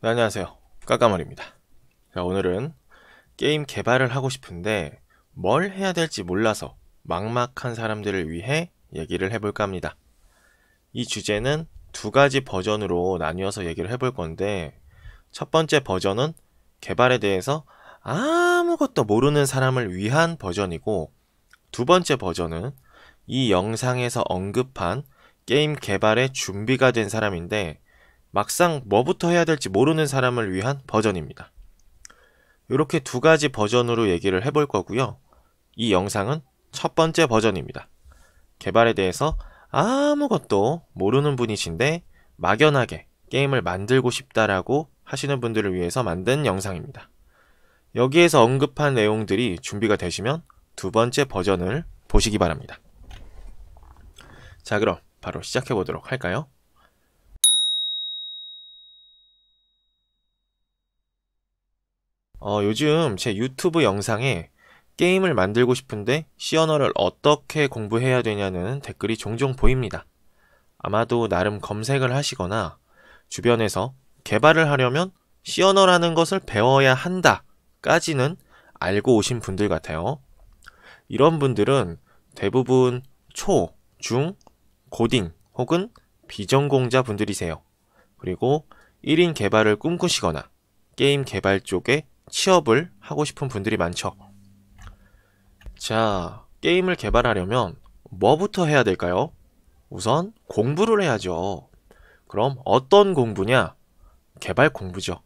네, 안녕하세요. 까까머리입니다. 자, 오늘은 게임 개발을 하고 싶은데 뭘 해야 될지 몰라서 막막한 사람들을 위해 얘기를 해볼까 합니다. 이 주제는 두 가지 버전으로 나뉘어서 얘기를 해볼 건데, 첫 번째 버전은 개발에 대해서 아무것도 모르는 사람을 위한 버전이고, 두 번째 버전은 이 영상에서 언급한 게임 개발에 준비가 된 사람인데 막상 뭐부터 해야 될지 모르는 사람을 위한 버전입니다. 이렇게 두 가지 버전으로 얘기를 해볼 거고요. 이 영상은 첫 번째 버전입니다. 개발에 대해서 아무것도 모르는 분이신데 막연하게 게임을 만들고 싶다라고 하시는 분들을 위해서 만든 영상입니다. 여기에서 언급한 내용들이 준비가 되시면 두 번째 버전을 보시기 바랍니다. 자, 그럼 바로 시작해 보도록 할까요? 요즘 제 유튜브 영상에 게임을 만들고 싶은데 C 언어를 어떻게 공부해야 되냐는 댓글이 종종 보입니다. 아마도 나름 검색을 하시거나 주변에서 개발을 하려면 C 언어라는 것을 배워야 한다 까지는 알고 오신 분들 같아요. 이런 분들은 대부분 초, 중, 고딩 혹은 비전공자 분들이세요. 그리고 1인 개발을 꿈꾸시거나 게임 개발 쪽에 취업을 하고 싶은 분들이 많죠. 자, 게임을 개발하려면 뭐부터 해야 될까요? 우선 공부를 해야죠. 그럼 어떤 공부냐? 개발 공부죠.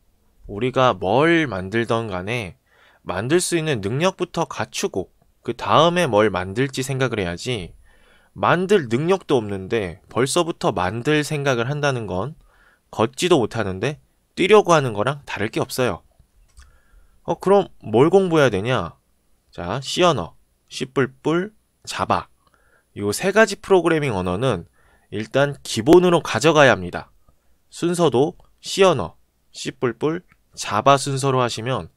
우리가 뭘 만들던 간에 만들 수 있는 능력부터 갖추고 그 다음에 뭘 만들지 생각을 해야지, 만들 능력도 없는데 벌써부터 만들 생각을 한다는 건 걷지도 못하는데 뛰려고 하는 거랑 다를 게 없어요. 그럼 뭘 공부해야 되냐? 자, C 언어, C++, 자바. 이 세 가지 프로그래밍 언어는 일단 기본으로 가져가야 합니다. 순서도 C 언어, C++, 자바 순서로 하시면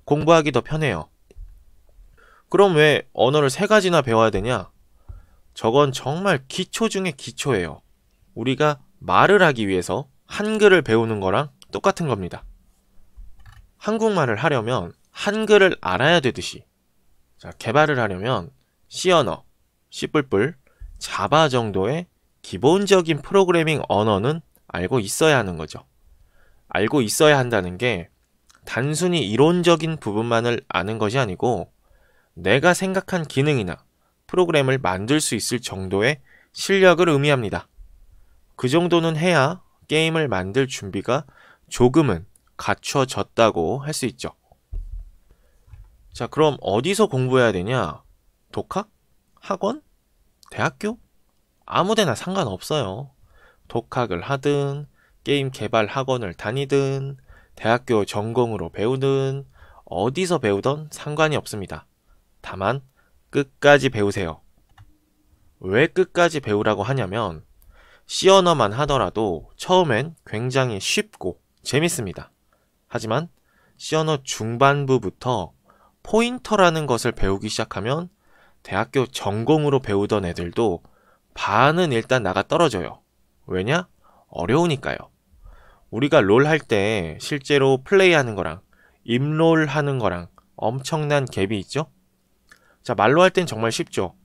공부하기 더 편해요. 그럼 왜 언어를 세 가지나 배워야 되냐? 저건 정말 기초 중에 기초예요. 우리가 말을 하기 위해서 한글을 배우는 거랑 똑같은 겁니다. 한국말을 하려면 한글을 알아야 되듯이, 자, 개발을 하려면 C 언어, C++, 자바 정도의 기본적인 프로그래밍 언어는 알고 있어야 하는 거죠. 알고 있어야 한다는 게 단순히 이론적인 부분만을 아는 것이 아니고 내가 생각한 기능이나 프로그램을 만들 수 있을 정도의 실력을 의미합니다. 그 정도는 해야 게임을 만들 준비가 조금은 갖춰졌다고 할 수 있죠. 자, 그럼 어디서 공부해야 되냐? 독학? 학원? 대학교? 아무데나 상관없어요. 독학을 하든, 게임 개발 학원을 다니든, 대학교 전공으로 배우든, 어디서 배우던 상관이 없습니다. 다만 끝까지 배우세요. 왜 끝까지 배우라고 하냐면 C 언어만 하더라도 처음엔 굉장히 쉽고 재밌습니다. 하지만 C 언어 중반부부터 포인터라는 것을 배우기 시작하면 대학교 전공으로 배우던 애들도 반은 일단 나가 떨어져요. 왜냐? 어려우니까요. 우리가 롤 할 때 실제로 플레이하는 거랑 입롤 하는 거랑 엄청난 갭이 있죠? 자, 말로 할 땐 정말 쉽죠.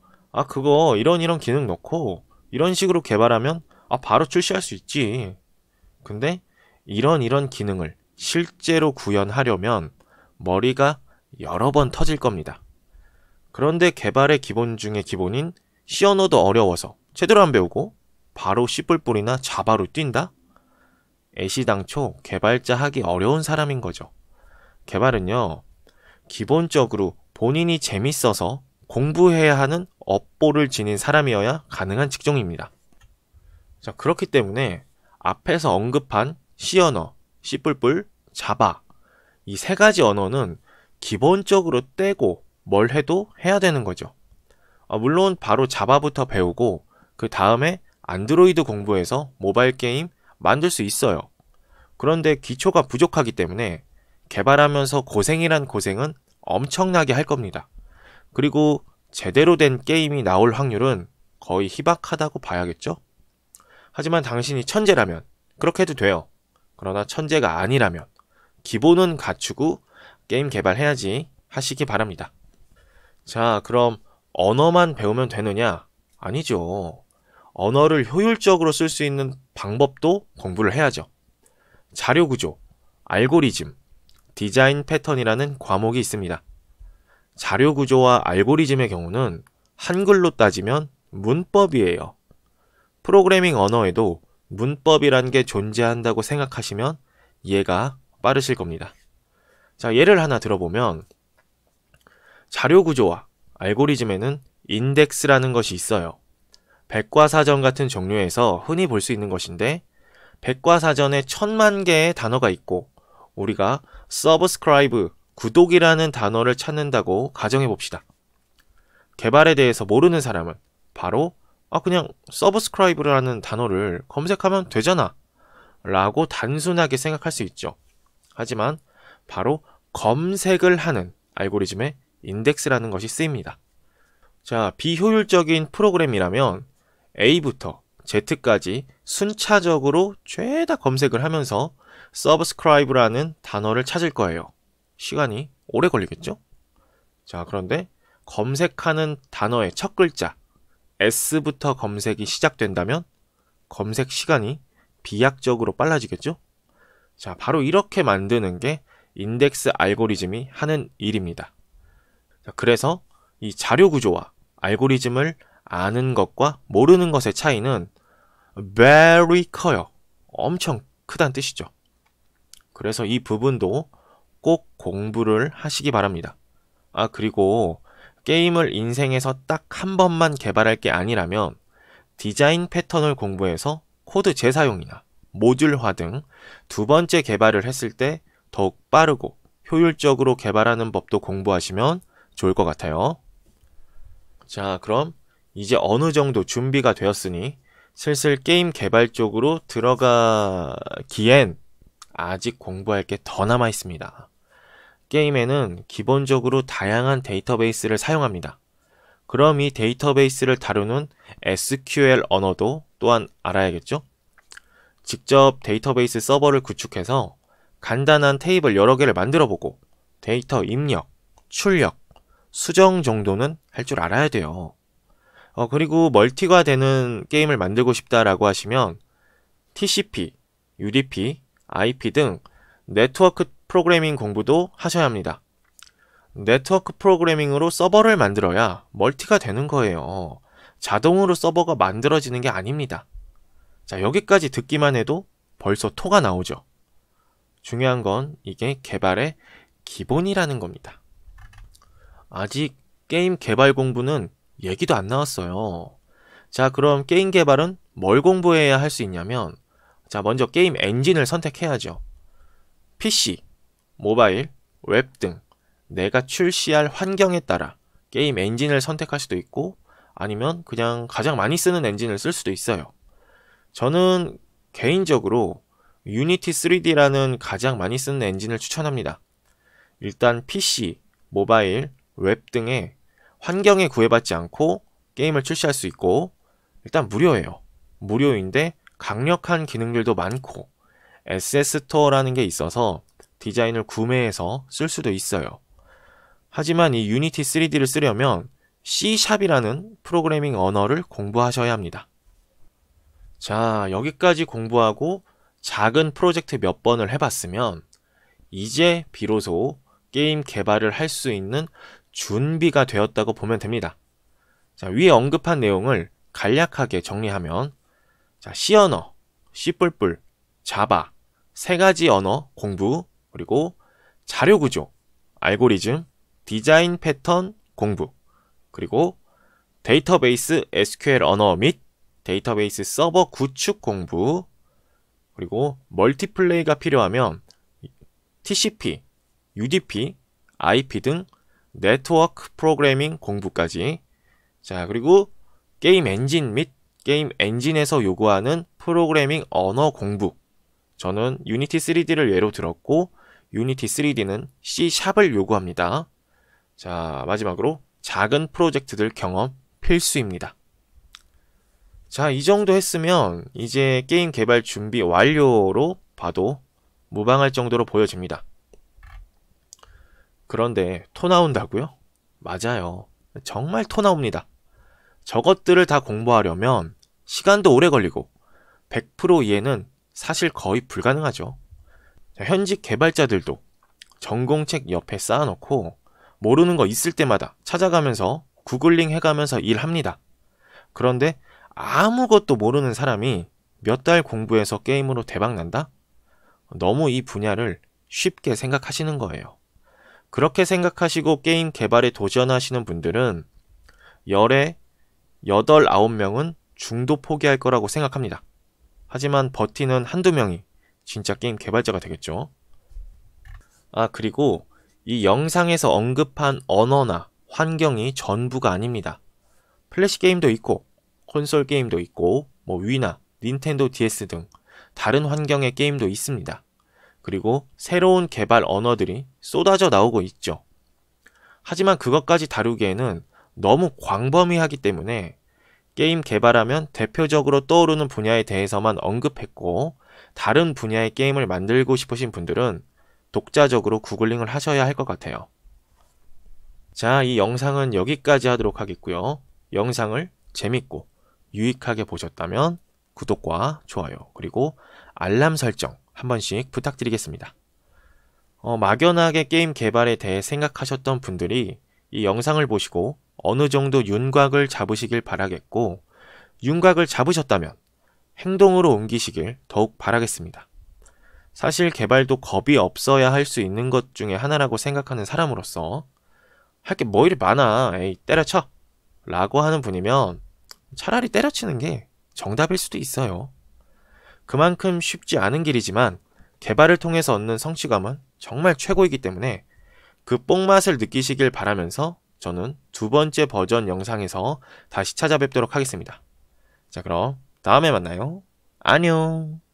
그거 이런 기능 넣고 이런 식으로 개발하면 바로 출시할 수 있지. 근데 이런 기능을 실제로 구현하려면 머리가 여러 번 터질 겁니다. 그런데 개발의 기본 중에 기본인 C 언어도 어려워서 제대로 안 배우고 바로 C++이나 자바로 뛴다? 애시당초 개발자 하기 어려운 사람인 거죠. 개발은요, 기본적으로 본인이 재밌어서 공부해야 하는 업보를 지닌 사람이어야 가능한 직종입니다. 자, 그렇기 때문에 앞에서 언급한 C 언어, C++, 자바, 이 세 가지 언어는 기본적으로 떼고 뭘 해도 해야 되는 거죠. 물론 바로 자바부터 배우고 그 다음에 안드로이드 공부해서 모바일 게임 만들 수 있어요. 그런데 기초가 부족하기 때문에 개발하면서 고생이란 고생은 엄청나게 할 겁니다. 그리고 제대로 된 게임이 나올 확률은 거의 희박하다고 봐야겠죠? 하지만 당신이 천재라면 그렇게 해도 돼요. 그러나 천재가 아니라면 기본은 갖추고 게임 개발해야지 하시기 바랍니다. 자, 그럼 언어만 배우면 되느냐? 아니죠. 언어를 효율적으로 쓸 수 있는 방법도 공부를 해야죠. 자료구조, 알고리즘, 디자인 패턴이라는 과목이 있습니다. 자료구조와 알고리즘의 경우는 한글로 따지면 문법이에요. 프로그래밍 언어에도 문법이란 게 존재한다고 생각하시면 이해가 빠르실 겁니다. 자, 예를 하나 들어보면 자료구조와 알고리즘에는 인덱스라는 것이 있어요. 백과사전 같은 종류에서 흔히 볼 수 있는 것인데 백과사전에 1000만 개의 단어가 있고 우리가 subscribe, 구독이라는 단어를 찾는다고 가정해 봅시다. 개발에 대해서 모르는 사람은 바로 그냥 subscribe라는 단어를 검색하면 되잖아 라고 단순하게 생각할 수 있죠. 하지만 바로 검색을 하는 알고리즘에 인덱스라는 것이 쓰입니다. 자, 비효율적인 프로그램이라면 A부터 Z까지 순차적으로 죄다 검색을 하면서 subscribe라는 단어를 찾을 거예요. 시간이 오래 걸리겠죠? 자, 그런데 검색하는 단어의 첫 글자 S부터 검색이 시작된다면 검색 시간이 비약적으로 빨라지겠죠? 자, 바로 이렇게 만드는 게 인덱스 알고리즘이 하는 일입니다. 자, 그래서 이 자료 구조와 알고리즘을 아는 것과 모르는 것의 차이는 very 커요. 엄청 크다는 뜻이죠. 그래서 이 부분도 꼭 공부를 하시기 바랍니다. 그리고 게임을 인생에서 딱 한 번만 개발할 게 아니라면 디자인 패턴을 공부해서 코드 재사용이나 모듈화 등 두 번째 개발을 했을 때 더욱 빠르고 효율적으로 개발하는 법도 공부하시면 좋을 것 같아요. 자, 그럼 이제 어느 정도 준비가 되었으니 슬슬 게임 개발 쪽으로 들어가기엔 아직 공부할 게 더 남아 있습니다. 게임에는 기본적으로 다양한 데이터베이스를 사용합니다. 그럼 이 데이터베이스를 다루는 SQL 언어도 또한 알아야겠죠? 직접 데이터베이스 서버를 구축해서 간단한 테이블 여러 개를 만들어보고 데이터 입력, 출력, 수정 정도는 할 줄 알아야 돼요. 그리고 멀티가 되는 게임을 만들고 싶다라고 하시면 TCP, UDP, IP 등 네트워크 프로그래밍 공부도 하셔야 합니다. 네트워크 프로그래밍으로 서버를 만들어야 멀티가 되는 거예요. 자동으로 서버가 만들어지는 게 아닙니다. 자, 여기까지 듣기만 해도 벌써 토가 나오죠. 중요한 건 이게 개발의 기본이라는 겁니다. 아직 게임 개발 공부는 얘기도 안 나왔어요. 자, 그럼 게임 개발은 뭘 공부해야 할 수 있냐면 자, 먼저 게임 엔진을 선택해야죠. PC, 모바일, 웹 등 내가 출시할 환경에 따라 게임 엔진을 선택할 수도 있고 아니면 그냥 가장 많이 쓰는 엔진을 쓸 수도 있어요. 저는 개인적으로 유니티 3D라는 가장 많이 쓰는 엔진을 추천합니다. 일단 PC, 모바일, 웹 등의 환경에 구애받지 않고 게임을 출시할 수 있고 일단 무료예요. 무료인데 강력한 기능들도 많고 SS 스토어라는 게 있어서 디자인을 구매해서 쓸 수도 있어요. 하지만 이 유니티 3D를 쓰려면 C#이라는 프로그래밍 언어를 공부하셔야 합니다. 자, 여기까지 공부하고 작은 프로젝트 몇 번을 해봤으면 이제 비로소 게임 개발을 할 수 있는 준비가 되었다고 보면 됩니다. 자, 위에 언급한 내용을 간략하게 정리하면 자, C 언어, C++, 자바 세 가지 언어 공부, 그리고 자료 구조, 알고리즘, 디자인 패턴 공부, 그리고 데이터베이스 SQL 언어 및 데이터베이스 서버 구축 공부, 그리고 멀티플레이가 필요하면 TCP, UDP, IP 등 네트워크 프로그래밍 공부까지. 자, 그리고 게임 엔진 및 게임 엔진에서 요구하는 프로그래밍 언어 공부. 저는 유니티 3D를 예로 들었고 유니티 3D는 C#을 요구합니다. 자, 마지막으로 작은 프로젝트들 경험 필수입니다. 자, 이 정도 했으면 이제 게임 개발 준비 완료로 봐도 무방할 정도로 보여집니다. 그런데 토 나온다고요? 맞아요. 정말 토 나옵니다. 저것들을 다 공부하려면 시간도 오래 걸리고 100% 이해는 사실 거의 불가능하죠. 현직 개발자들도 전공책 옆에 쌓아놓고 모르는 거 있을 때마다 찾아가면서 구글링 해가면서 일합니다. 그런데 아무것도 모르는 사람이 몇 달 공부해서 게임으로 대박난다? 너무 이 분야를 쉽게 생각하시는 거예요. 그렇게 생각하시고 게임 개발에 도전하시는 분들은 열에 8, 9명은 중도 포기할 거라고 생각합니다. 하지만 버티는 한두 명이 진짜 게임 개발자가 되겠죠. 그리고 이 영상에서 언급한 언어나 환경이 전부가 아닙니다. 플래시 게임도 있고 콘솔 게임도 있고 위나 닌텐도 DS 등 다른 환경의 게임도 있습니다. 그리고 새로운 개발 언어들이 쏟아져 나오고 있죠. 하지만 그것까지 다루기에는 너무 광범위하기 때문에 게임 개발하면 대표적으로 떠오르는 분야에 대해서만 언급했고 다른 분야의 게임을 만들고 싶으신 분들은 독자적으로 구글링을 하셔야 할 것 같아요. 자, 이 영상은 여기까지 하도록 하겠고요. 영상을 재밌고 유익하게 보셨다면 구독과 좋아요 그리고 알람 설정 한 번씩 부탁드리겠습니다. 막연하게 게임 개발에 대해 생각하셨던 분들이 이 영상을 보시고 어느 정도 윤곽을 잡으시길 바라겠고 윤곽을 잡으셨다면 행동으로 옮기시길 더욱 바라겠습니다. 사실 개발도 겁이 없어야 할 수 있는 것 중에 하나라고 생각하는 사람으로서 할 게 뭐 이리 많아, 에이 때려쳐 라고 하는 분이면 차라리 때려치는 게 정답일 수도 있어요. 그만큼 쉽지 않은 길이지만 개발을 통해서 얻는 성취감은 정말 최고이기 때문에 그 뽕맛을 느끼시길 바라면서 저는 두 번째 버전 영상에서 다시 찾아뵙도록 하겠습니다. 자, 그럼 다음에 만나요. 안녕.